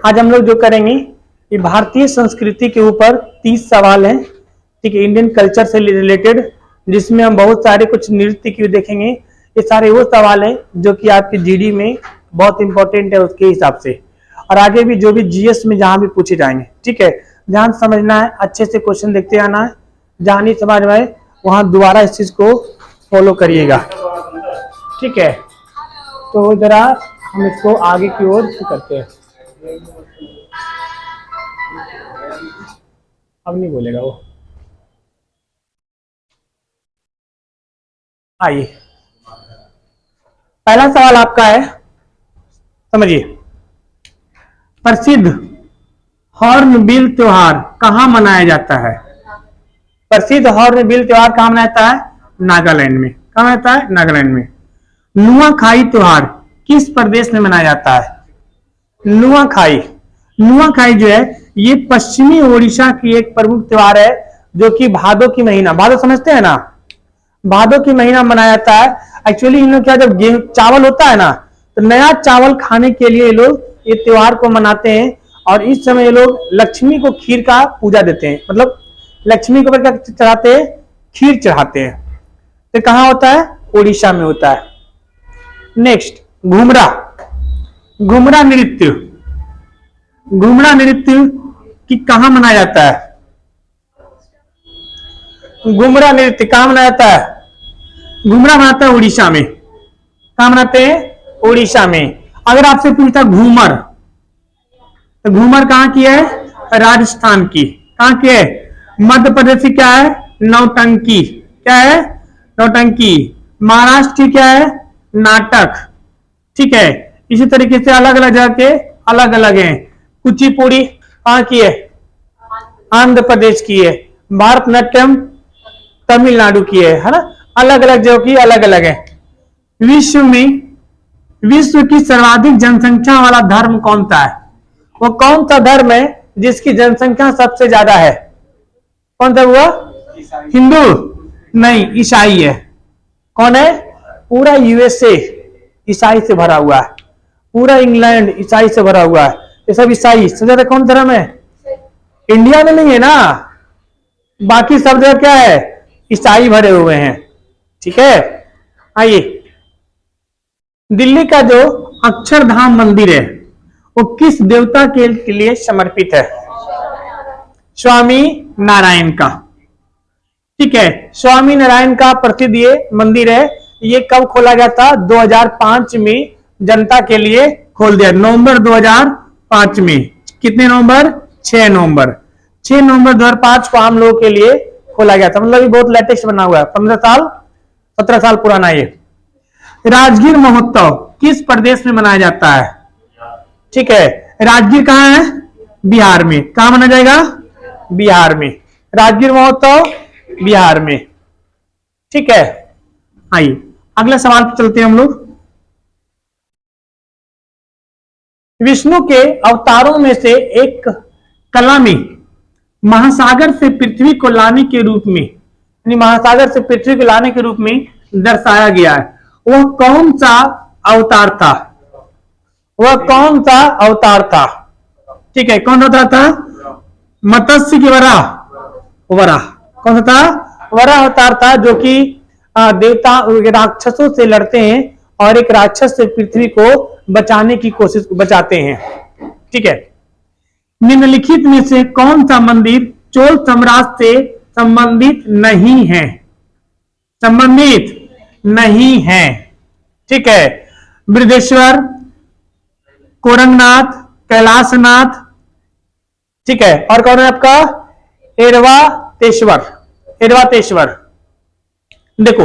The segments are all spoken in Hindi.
आज हम लोग जो करेंगे ये भारतीय संस्कृति के ऊपर 30 सवाल हैं, ठीक है, इंडियन कल्चर से रिलेटेड, जिसमें हम बहुत सारे कुछ नृत्य की देखेंगे। ये सारे वो सवाल हैं जो कि आपके जीडी में बहुत इंपॉर्टेंट है उसके हिसाब से, और आगे भी जो भी जीएस में जहां भी पूछे जाएंगे, ठीक है। ध्यान समझना है, अच्छे से क्वेश्चन देखते आना है, जहां नहीं समझ में आए वहां दोबारा इस चीज को फॉलो करिएगा, ठीक है। तो जरा हम इसको आगे की ओर करते हैं। अब नहीं बोलेगा वो। आइए, पहला सवाल आपका है, समझिए। प्रसिद्ध हॉर्नबिल त्योहार कहां मनाया जाता है? प्रसिद्ध हॉर्नबिल त्योहार कहां मनाया जाता है? नागालैंड में। कहां मनाया जाता है? नागालैंड में। नुआखाई त्योहार किस प्रदेश में मनाया जाता है? नुआखाई, नुआखाई जो है ये पश्चिमी ओडिशा की एक प्रमुख त्योहार है, जो कि भादो की महीना, भादो समझते हैं ना, भादो की महीना मनाया जाता है। एक्चुअली इन लोग क्या, जब गेहूं चावल होता है ना, तो नया चावल खाने के लिए ये लोग ये त्योहार को मनाते हैं, और इस समय ये लोग लक्ष्मी को खीर का पूजा देते हैं, मतलब लक्ष्मी को क्या चढ़ाते हैं? खीर चढ़ाते हैं। तो कहां होता है? ओडिशा में होता है। नेक्स्ट, घुमरा, घुमरा नृत्य, घुमरा नृत्य कि कहां मनाया जाता है? घुमरा नृत्य कहां मनाया जाता है? घुमरा मनाता है उड़ीसा में। कहां मनाते हैं? उड़ीसा में। अगर आपसे पूछता घूमर, तो घूमर कहां की है? राजस्थान की। कहां की है? मध्य प्रदेश की क्या है? नौटंकी। क्या है? नौटंकी। महाराष्ट्र की क्या है? नाटक, ठीक है। इसी तरीके से अलग अलग जगह के अलग अलग हैं। कुचिपुड़ी कहां की है? आंध्र प्रदेश की है। भारतनाट्यम तमिलनाडु की है ना। अलग अलग जगह की अलग अलग है। विश्व में, विश्व की सर्वाधिक जनसंख्या वाला धर्म कौन सा है? वो कौन सा धर्म है जिसकी जनसंख्या सबसे ज्यादा है? कौन सा हुआ? हिंदू नहीं, ईसाई है। कौन है? पूरा यूएसए ईसाई से भरा हुआ है, पूरा इंग्लैंड ईसाई से भरा हुआ है। ये सब ईसाई। सबसे ज्यादा कौन धर्म है? इंडिया में नहीं है ना, बाकी सब जगह क्या है? ईसाई भरे हुए हैं, ठीक है। आइए, दिल्ली का जो अक्षरधाम मंदिर है वो किस देवता के लिए समर्पित है? स्वामी नारायण का, ठीक है। स्वामी नारायण का प्रसिद्ध ये मंदिर है। ये कब खोला गया था? 2005 में जनता के लिए खोल दिया, नवंबर 2005 में। कितने नवंबर? 6 नवंबर। 6 नवंबर 2005 को हम लोगों के लिए खोला गया था। मतलब ये बहुत लेटेस्ट बना हुआ है, 15 साल 17 साल पुराना ये। राजगीर महोत्सव किस प्रदेश में मनाया जाता है? ठीक है, राजगीर कहां है? बिहार में। कहां मनाया जाएगा? बिहार में। राजगीर महोत्सव बिहार में, ठीक है। आइए अगले सवाल पर चलते हैं हम लोग। विष्णु के अवतारों में से एक कला में महासागर से पृथ्वी को लाने के रूप में, यानी महासागर से पृथ्वी को लाने के रूप में दर्शाया गया है, वह कौन सा अवतार था? वह कौन सा अवतार था? ठीक है, कौन अवतार था? मत्स्य की वराह, वराह। कौन सा था? वराह अवतार था, जो कि देवता राक्षसों से लड़ते हैं और एक राक्षस से पृथ्वी को बचाने की कोशिश, बचाते हैं, ठीक है। निम्नलिखित में से कौन सा मंदिर चोल साम्राज्य से संबंधित नहीं है? संबंधित नहीं है, ठीक है। बृहदेश्वर, कोरंगनाथ, कैलाशनाथ, ठीक है। और कौन है आपका? एरवातेश्वर, एरवातेश्वर। देखो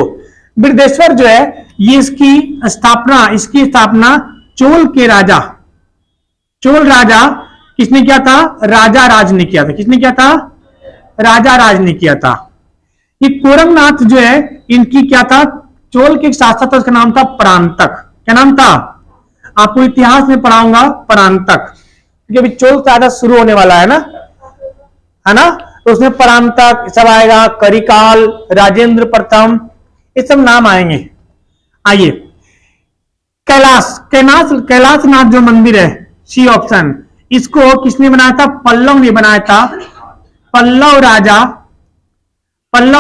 बृहदेश्वर जो है ये इसकी स्थापना चोल के राजा, चोल राजा किसने किया था? राजा राज ने किया था। किसने किया था? राजा राज ने किया था। ये कोरंगनाथ जो है इनकी क्या था? चोल के शासक, उसका नाम था परांतक। क्या नाम था? आपको इतिहास में पढ़ाऊंगा, परांतक, क्योंकि अभी चोल से ज्यादा शुरू होने वाला है ना, तो उसमें परांतक सब आएगा, करिकाल, राजेंद्र प्रथम, ये सब नाम आएंगे। आइए, कैलाशनाथ जो मंदिर है, सी ऑप्शन, इसको किसने बनाया था? पल्लव ने बनाया था। पल्लव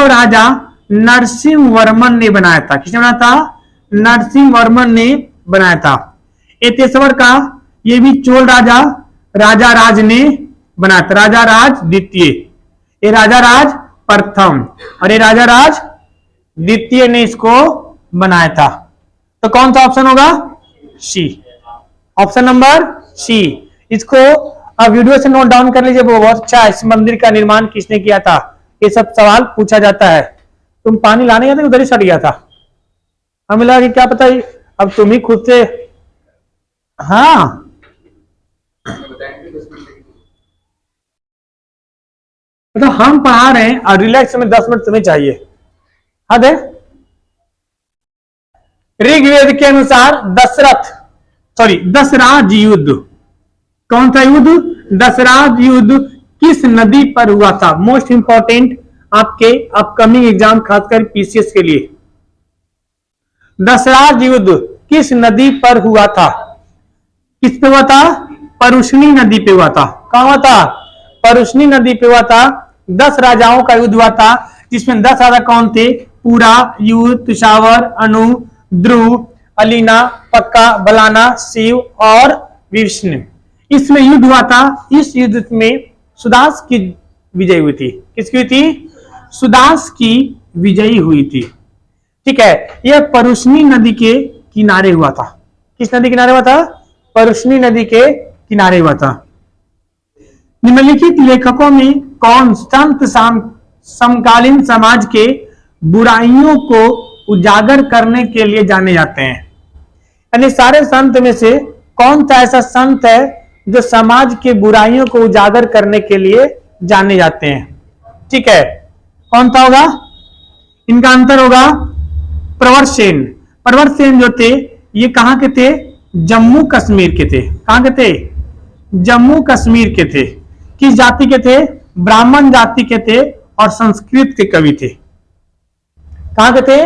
राजा नरसिंह वर्मन ने बनाया था। किसने बनाया था? नरसिंह वर्मन ने बनाया था। एतेश्वर का ये भी चोल राजा राजा राज ने बनाया था। राजा राज द्वितीय, ये राजा राज प्रथम और ये राजा राज द्वितीय ने इसको बनाया था। तो कौन सा ऑप्शन होगा? सी, ऑप्शन नंबर सी। इसको अब वीडियो से नोट डाउन कर लीजिए, वो बहुत अच्छा है। इस मंदिर का निर्माण किसने किया था? ये सब सवाल पूछा जाता है। तुम पानी लाने गए थे, उधर ही सट गया था, हमें लगा कि क्या पता अब तुम ही खुद से। हाँ मतलब हम पढ़ा रहे हैं और रिलैक्स में 10 मिनट तुम्हें चाहिए, हद है। ऋग्वेद के अनुसार दशराज युद्ध, कौन सा युद्ध? दशराज युद्ध किस नदी पर हुआ था? मोस्ट इंपॉर्टेंट आपके अपकमिंग एग्जाम खासकर पीसीएस के लिए। दशराज युद्ध किस नदी पर हुआ था? किस पे हुआ था? परुष्णी नदी पे हुआ था। कहां हुआ था? परुष्णी नदी पे हुआ था। 10 राजाओं का युद्ध हुआ था, जिसमें 10 राजा कौन थे? पूरा, युद्ध, तुषावर, अनु, ध्रुव, अलीना, पक्का, बलाना, शिव और विष्णु। इसमें युद्ध हुआ था। इस युद्ध में सुदास की विजय हुई थी। किसकी हुई थी? सुदास की विजयी हुई थी। ठीक है, यह परुष्णी नदी के किनारे हुआ था। किस नदी किनारे हुआ था? परुष्णी नदी के किनारे हुआ था। निम्नलिखित लेखकों में कौन संत समकालीन समाज के बुराइयों को उजागर करने के लिए जाने जाते हैं? यानी सारे संत में से कौन सा ऐसा संत है जो समाज के बुराइयों को उजागर करने के लिए जाने जाते हैं? ठीक है, कौन सा होगा? इनका अंतर होगा प्रवर सेन। प्रवर सेन जो थे ये कहां के थे? जम्मू कश्मीर के थे। कहां के थे? जम्मू कश्मीर के थे। किस जाति के थे? ब्राह्मण जाति के थे और संस्कृत के कवि थे। कहां के थे?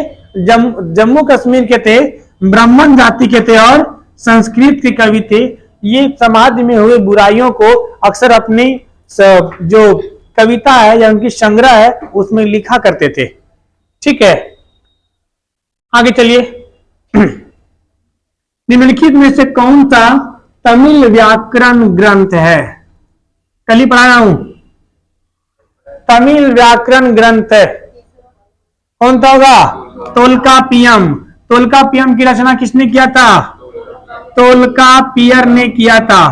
जम्मू कश्मीर के थे, ब्राह्मण जाति के थे और संस्कृत के कवि थे। ये समाज में हुए बुराइयों को अक्सर अपनी जो कविता है या उनकी संग्रह है उसमें लिखा करते थे। ठीक है, आगे चलिए। निम्नलिखित में से कौन सा तमिल व्याकरण ग्रंथ है? कल ही पढ़ा रहा हूं। तमिल व्याकरण ग्रंथ कौन सा होगा? तोल्कापियम। तोल्कापियम की रचना किसने किया था? तोल्कापियर ने किया था।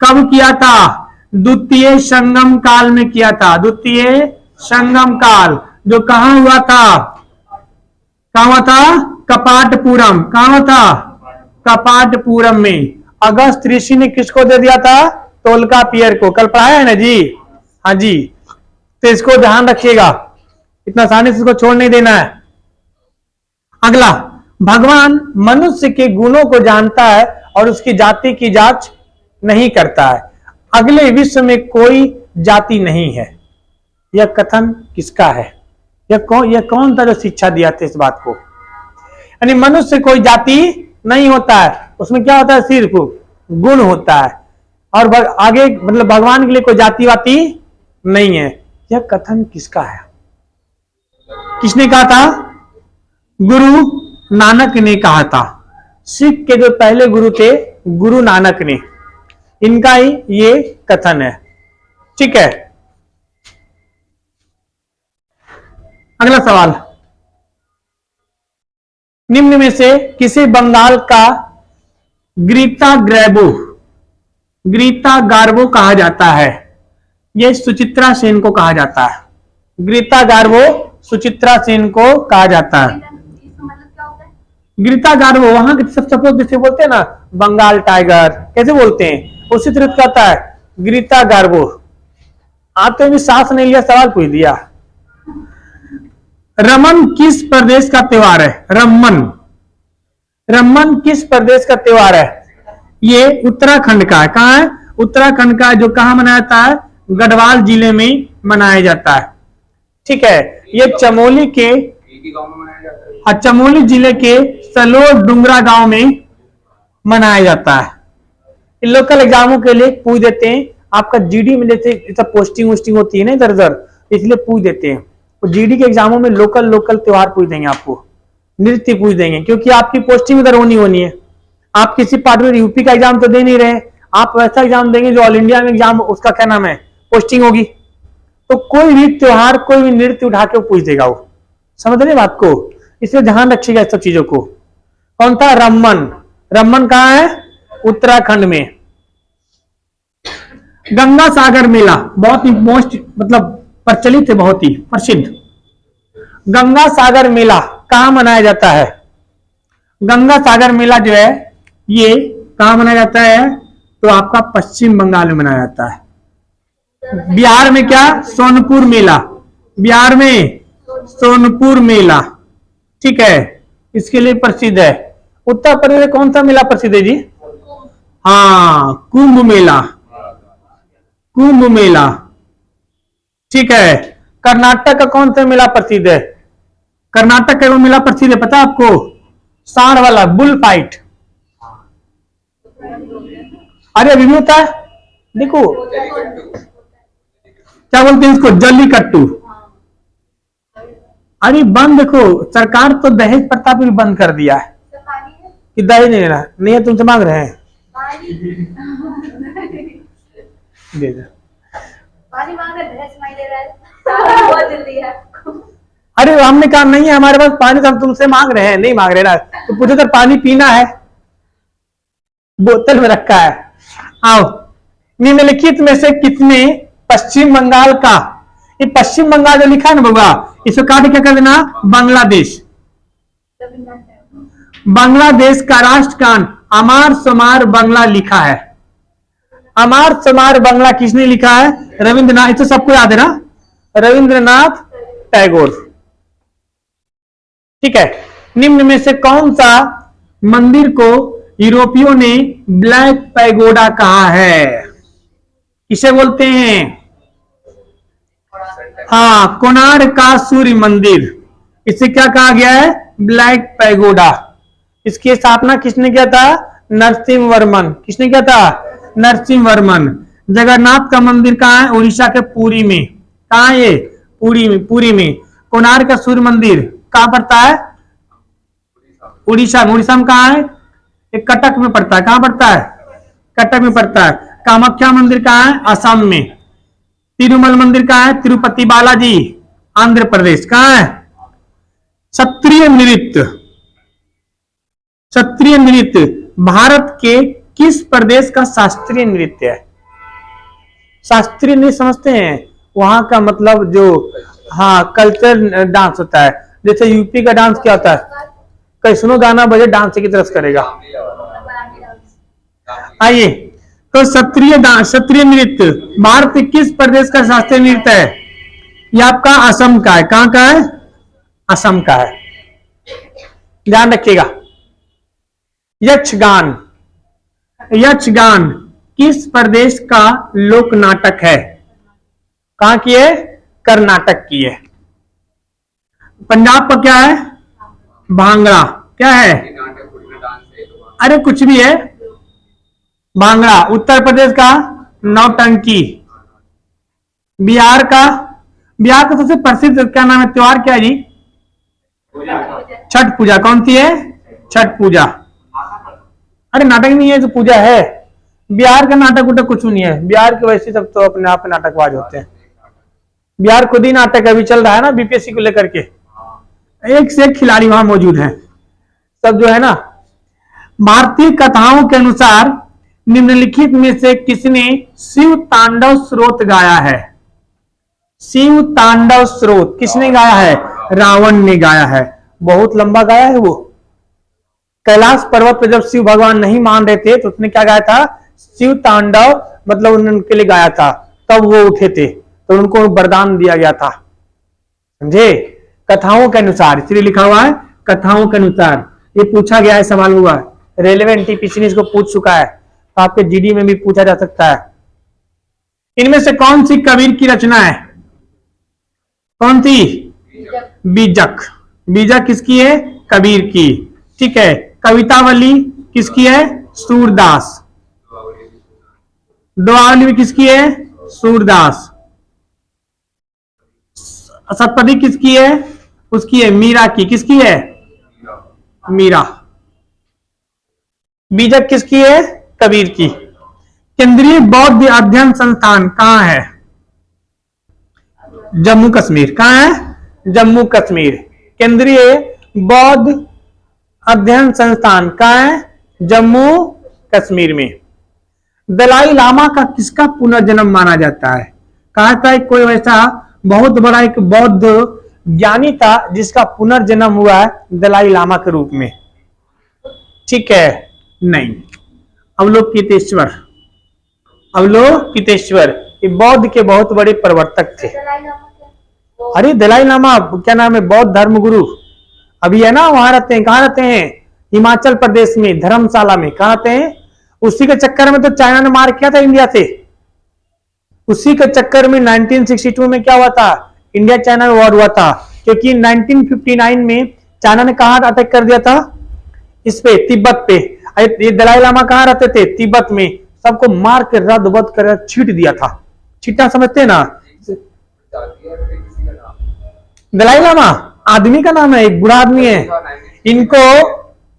कब किया था? द्वितीय संगम काल में किया था। द्वितीय संगम काल जो कहां हुआ था? कहां हुआ था? कपाटपुरम। कहां हुआ था? कपाटपुरम में। अगस्त ऋषि ने किसको दे दिया था? तोल्कापियर को। कल पढ़ाया है ना जी? हाँ जी, तो इसको ध्यान रखिएगा, इतना आसानी से इसको छोड़ नहीं देना है। अगला, भगवान मनुष्य के गुणों को जानता है और उसकी जाति की जांच नहीं करता है। अगले विश्व में कोई जाति नहीं है। यह कथन किसका है? यह कौन था जो शिक्षा दिया था इस बात को? यानी मनुष्य कोई जाति नहीं होता है, उसमें क्या होता है? सिर्फ गुण होता है और आगे मतलब भगवान के लिए कोई जाति वाति नहीं है। यह कथन किसका है? किसने कहा था? गुरु नानक ने कहा था। सिख के जो पहले गुरु थे गुरु नानक ने, इनका ही ये कथन है। ठीक है, अगला सवाल, निम्न में से किसे बंगाल का ग्रीता गार्बो कहा जाता है? यह सुचित्रा सेन को कहा जाता है। ग्रीता गार्बो सुचित्रा सेन को कहा जाता है। ग्रीता गार्बो वहां के सब सपोज जैसे बोलते हैं ना बंगाल टाइगर, कैसे बोलते हैं उसी तरह कहता है ग्रीता गार्बो। आप तो भी सांस नहीं लिया, सवाल पूछ दिया। रमन किस प्रदेश का त्योहार है? रमन किस प्रदेश का त्योहार है? ये उत्तराखंड का है। कहां है? उत्तराखंड का, जो कहां मनाया जाता है? गढ़वाल जिले में मनाया जाता है। ठीक है, ये चमोली के चमोली जिले के सलोर डुंगरा गांव में मनाया जाता है। लोकल एग्जामों के लिए पूछ देते हैं। आपका जीडी में जैसे पोस्टिंग वोस्टिंग होती है ना इधर उधर, इसलिए पूछ देते हैं। तो जीडी के एग्जामों में लोकल लोकल त्योहार पूछ देंगे, आपको नृत्य पूछ देंगे, क्योंकि आपकी पोस्टिंग उधर होनी है। आप किसी पार्टिकुलर यूपी का एग्जाम तो दे नहीं रहे, आप वैसा एग्जाम देंगे जो ऑल इंडिया में एग्जाम, उसका क्या नाम है, पोस्टिंग होगी। तो कोई भी त्योहार, कोई भी नृत्य उठा के पूछ देगा वो, समझ रहे बात को। इसलिए ध्यान रखिएगा इस सब चीजों को। कौन था? रमन। रमन कहाँ है? उत्तराखंड में। गंगा सागर मेला बहुत ही मोस्ट मतलब प्रचलित है, बहुत ही प्रसिद्ध। गंगा सागर मेला कहां मनाया जाता है? गंगा सागर मेला जो है ये कहां मनाया जाता है? तो आपका पश्चिम बंगाल में मनाया जाता है। बिहार में क्या? सोनपुर मेला। बिहार में सोनपुर मेला, ठीक है, इसके लिए प्रसिद्ध है। उत्तर प्रदेश में कौन सा मेला प्रसिद्ध है जी? हाँ, कुंभ मेला। कुंभ मेला, ठीक है। कर्नाटक का कौन सा मेला प्रसिद्ध है? कर्नाटक का मेला प्रसिद्ध है, पता है आपको? सांड वाला, बुल फाइट। अरे अभी भी होता है, देखो क्या बोलते हैं इसको, जल्लीकट्टू। अरे बंद, देखो सरकार तो दहेज प्रथा भी बंद कर दिया है कि दहेज नहीं लेना, नहीं है तुमसे मांग रहे हैं, दे दे। पानी मांग रहे, दहेज नहीं ले रहा है, बहुत जल्दी है। अरे हमने कहा नहीं है हमारे पास पानी, तो हम तुमसे मांग रहे हैं, नहीं मांग रहे ना, तो पूछो तो पानी पीना है, बोतल में रखा है। आओ, निम्नलिखित में से किसने पश्चिम बंगाल का, ये पश्चिम बंगाल जो लिखा है ना बाबा, इसको काट क्या कर देना, बांग्लादेश। बांग्लादेश का राष्ट्रगान अमार समार बांग्ला लिखा है। अमार समार बांग्ला किसने लिखा है? रविंद्रनाथ। तो सबको याद है ना, रविंद्रनाथ टैगोर, ठीक है। निम्न में से कौन सा मंदिर को यूरोपियों ने ब्लैक पैगोडा कहा है? किसे बोलते हैं? हाँ, कोणार्क का सूर्य मंदिर, इसे क्या कहा गया है? Black pagoda. इसकी स्थापना किसने किया था? नरसिंह वर्मन। किसने किया था? नरसिंह वर्मन। जगन्नाथ का मंदिर कहाँ है? उड़ीसा के पुरी में। कहाँ है ये? पुरी में, पुरी में। कोणार्क का सूर्य मंदिर कहाँ पड़ता है? उड़ीसा में। उड़ीसा में कहाँ है? एक कटक में पड़ता है। कहाँ पड़ता है? कटक में पड़ता है। कामाख्या मंदिर कहाँ है? असम में। तिरुमल मंदिर कहाँ है? तिरुपति बालाजी, आंध्र प्रदेश। कहाँ है? क्षत्रिय नृत्य, क्षत्रिय नृत्य भारत के किस प्रदेश का शास्त्रीय नृत्य है? शास्त्रीय नृत्य समझते हैं? वहां का मतलब जो, हाँ, कल्चर डांस होता है। जैसे यूपी का डांस क्या होता है? कहीं सुनो गाना बजे, डांस की तरफ करेगा। आइए, तो क्षत्रिय डांस, क्षत्रिय नृत्य भारत के किस प्रदेश का शास्त्रीय नृत्य है? ये आपका असम का है। कहां का है? असम का है, ध्यान रखिएगा। यक्षगान, यक्षगान किस प्रदेश का लोक नाटक है? कहां की है? कर्नाटक की है। पंजाब का क्या है? भांगड़ा। क्या है? अरे कुछ भी है, भांगड़ा। उत्तर प्रदेश का नौटंकी। बिहार का, बिहार का सबसे प्रसिद्ध क्या नाम है, त्योहार क्या है जी? छठ पूजा। कौन सी है? छठ पूजा। अरे नाटक नहीं है तो पूजा है। बिहार का नाटक उटक कुछ नहीं है। बिहार के वैसे सब तो अपने आप नाटकबाज होते हैं। बिहार खुद ही नाटक अभी चल रहा है ना, बीपीएससी को लेकर के, एक से एक खिलाड़ी वहां मौजूद हैं सब, जो है ना। भारतीय कथाओं के अनुसार निम्नलिखित में से किसने शिव तांडव स्रोत गाया है? शिव तांडव स्रोत किसने गाया है? रावण ने गाया है। बहुत लंबा गाया है वो। कैलाश पर्वत पर जब शिव भगवान नहीं मान रहे थे तो उसने क्या गाया था? शिव तांडव, मतलब उनके लिए गाया था। तब वो उठे थे तो उनको वरदान दिया गया था, समझे? कथाओं के अनुसार, इसलिए लिखा हुआ है कथाओं के अनुसार। ये पूछा गया है, सवाल हुआ है, रेलेवेंट टीपीसी ने इसको पूछ चुका है, तो आपके जीडी में भी पूछा जा सकता है। इनमें से कौन सी कबीर की रचना है? कौन सी? बीजक। बीजक किसकी है? कबीर की, ठीक है। कवितावली किसकी है? सूरदास। दोआवली किसकी है? सूरदास। सतपदी किसकी है? उसकी है, मीरा की। किसकी है? मीरा। बीजक किसकी है? कबीर की। केंद्रीय बौद्ध अध्ययन संस्थान कहां है? जम्मू कश्मीर। कहां है? जम्मू कश्मीर। केंद्रीय बौद्ध अध्ययन संस्थान कहां है? जम्मू कश्मीर में। दलाई लामा का किसका पुनर्जन्म माना जाता है? कहा था कोई वैसा बहुत बड़ा एक बौद्ध ज्ञानी था जिसका पुनर्जन्म हुआ है दलाई लामा के रूप में। ठीक है, नहीं। अवलोकितेश्वर। अवलोकितेश्वर ये बौद्ध के बहुत बड़े प्रवर्तक थे। दलाई लामा क्या? अरे दलाई लामा क्या नाम है? बौद्ध धर्म गुरु अभी है ना, वहां रहते हैं। कहाँ रहते हैं? हिमाचल प्रदेश में, धर्मशाला में। कहाँ रहते हैं? उसी के चक्कर में तो चाइना ने मार किया था इंडिया से। उसी के चक्कर में 1962 में क्या हुआ था? इंडिया चाइना वॉर हुआ था, क्योंकि 1959 में चाइना ने कहा अटैक कर दिया था? इस पे, तिब्बत पे। ये दलाई लामा कहाँ रहते थे? तिब्बत में। सबको मार के रद्द कर छीट दिया था। छीटना समझते हैं ना? दलाई लामा आदमी का नाम है, एक बुरा आदमी है।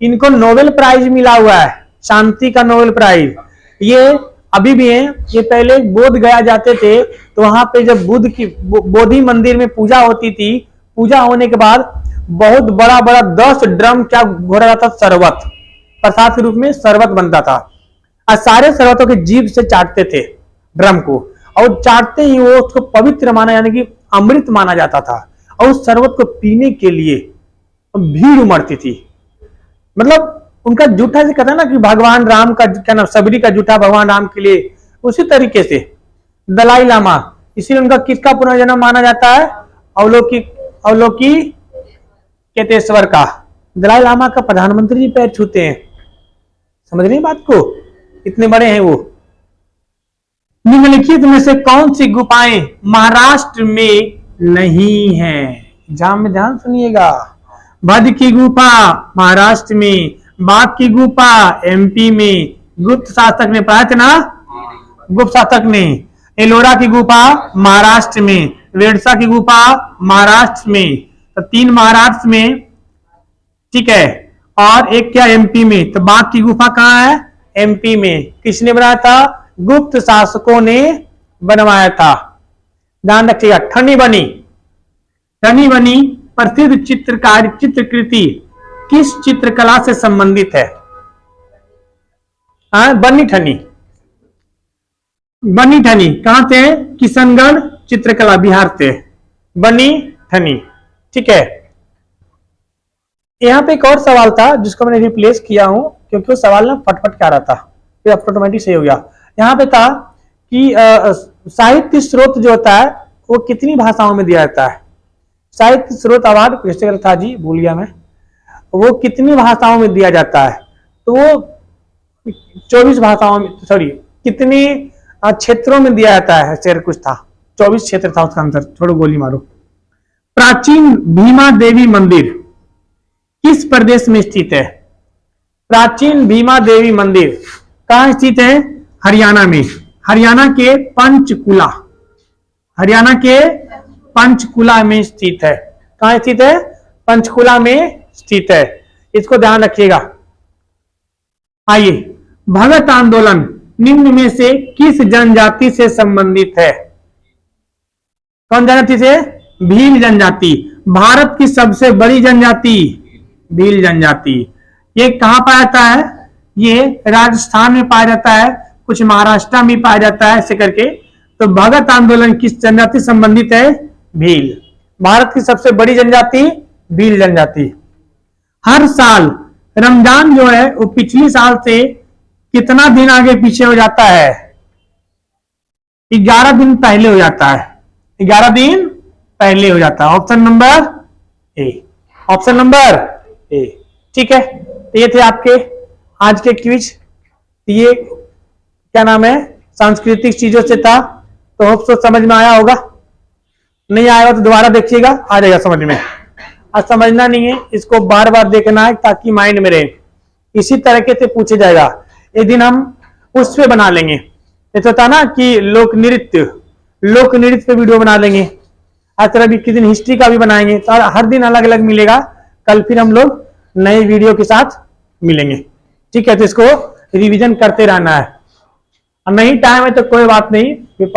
इनको नोबेल प्राइज मिला हुआ है, शांति का नोबेल प्राइज। ये अभी भी है। ये पहले बोध गया जाते थे, तो वहां पे जब बुद्ध की बोधि मंदिर में पूजा होती थी, पूजा होने के बाद बहुत बड़ा बड़ा 10 ड्रम क्या घोरा जाता, शरबत प्रसाद के रूप में शरबत बनता था। और सारे शरबतों के जीभ से चाटते थे ड्रम को, और चाटते ही वो उसको पवित्र माना, यानी कि अमृत माना जाता था। और उस शरबत को पीने के लिए भीड़ उमड़ती थी। मतलब उनका जूठा से कहता है ना कि भगवान राम का क्या नाम, सबरी का जूठा भगवान राम के लिए, उसी तरीके से दलाई लामा। इसीलिए उनका किसका पुनर्जन्म माना जाता है? अवलोकितेश्वर का। दलाई लामा का प्रधानमंत्री जी पैर छूते हैं। समझ रही बात को? इतने बड़े हैं वो। निम्नलिखित में से कौन सी गुफाएं महाराष्ट्र में नहीं है? एग्जाम में ध्यान सुनिएगा। भद्र की गुफा महाराष्ट्र में, बाघ की गुफा एमपी में, गुप्त शासक ने पढ़ा था ना, गुप्त शासक ने। एलोरा की गुफा महाराष्ट्र में, वेडसा की गुफा महाराष्ट्र में। तो 3 महाराष्ट्र में, ठीक है, और एक क्या एमपी में। तो बाघ की गुफा कहाँ है? एमपी में। किसने बनाया था? गुप्त शासकों ने बनवाया था। ध्यान रखिएगा। ठनी बनी प्रसिद्ध चित्रकृति किस चित्रकला से संबंधित है? बनी ठनी कहां से? किशनगढ़ चित्रकला बिहार से बनी ठनी। ठीक है। यहाँ पे एक और सवाल था जिसको मैंने रिप्लेस किया हूं, क्योंकि वो सवाल ना फटफट क्या रहा था, फिर ऑटोमेटिक सही हो गया। यहाँ पे था कि साहित्य स्रोत जो होता है वो कितनी भाषाओं में दिया जाता है? साहित्य स्रोत अवार्ड कृष्ण था जी, भूल गया मैं। वो कितनी भाषाओं में दिया जाता है? तो वो 24 भाषाओं में, सॉरी, कितने क्षेत्रों में दिया जाता है? शेर कुछ था, 24 क्षेत्र था उसका आंसर। छोड़ो, गोली मारो। प्राचीन भीमा देवी मंदिर किस प्रदेश में स्थित है? प्राचीन भीमा देवी मंदिर कहां स्थित है? हरियाणा में। हरियाणा के पंचकुला में स्थित है। कहां स्थित है? पंचकुला में स्थित है। इसको ध्यान रखिएगा। आइए, भगत आंदोलन निम्न में से किस जनजाति से संबंधित है? कौन जनजाति से? भील जनजाति। भारत की सबसे बड़ी जनजाति भील जनजाति। ये कहां पाया जाता है? ये राजस्थान में पाया जाता है, कुछ महाराष्ट्र में पाया जाता है, ऐसे करके। तो भगत आंदोलन किस जनजाति संबंधित है? भील। भारत की सबसे बड़ी जनजाति भील जनजाति। हर साल रमजान जो है वो पिछली साल से कितना दिन आगे पीछे हो जाता है? 11 दिन पहले हो जाता है। 11 दिन पहले हो जाता है। Option number A. ठीक है, तो ये थे आपके आज के क्विज। ये क्या नाम है, सांस्कृतिक चीजों से था। तो होप सो समझ में आया होगा। नहीं आएगा तो दोबारा देखिएगा, आ जाएगा समझ में। आज समझना नहीं है, इसको बार बार देखना है ताकि माइंड में रहे। इसी तरीके से पूछे जाएगा। एक दिन हम उस पे बना लेंगे, ये था ना कि लोक नृत्य पे वीडियो बना लेंगे। आज तरह भी किसी दिन हिस्ट्री का भी बनाएंगे। तो हर दिन अलग अलग मिलेगा। कल फिर हम लोग नए वीडियो के साथ मिलेंगे, ठीक है। तो इसको रिवीजन करते रहना है। अब नहीं टाइम है तो कोई बात नहीं,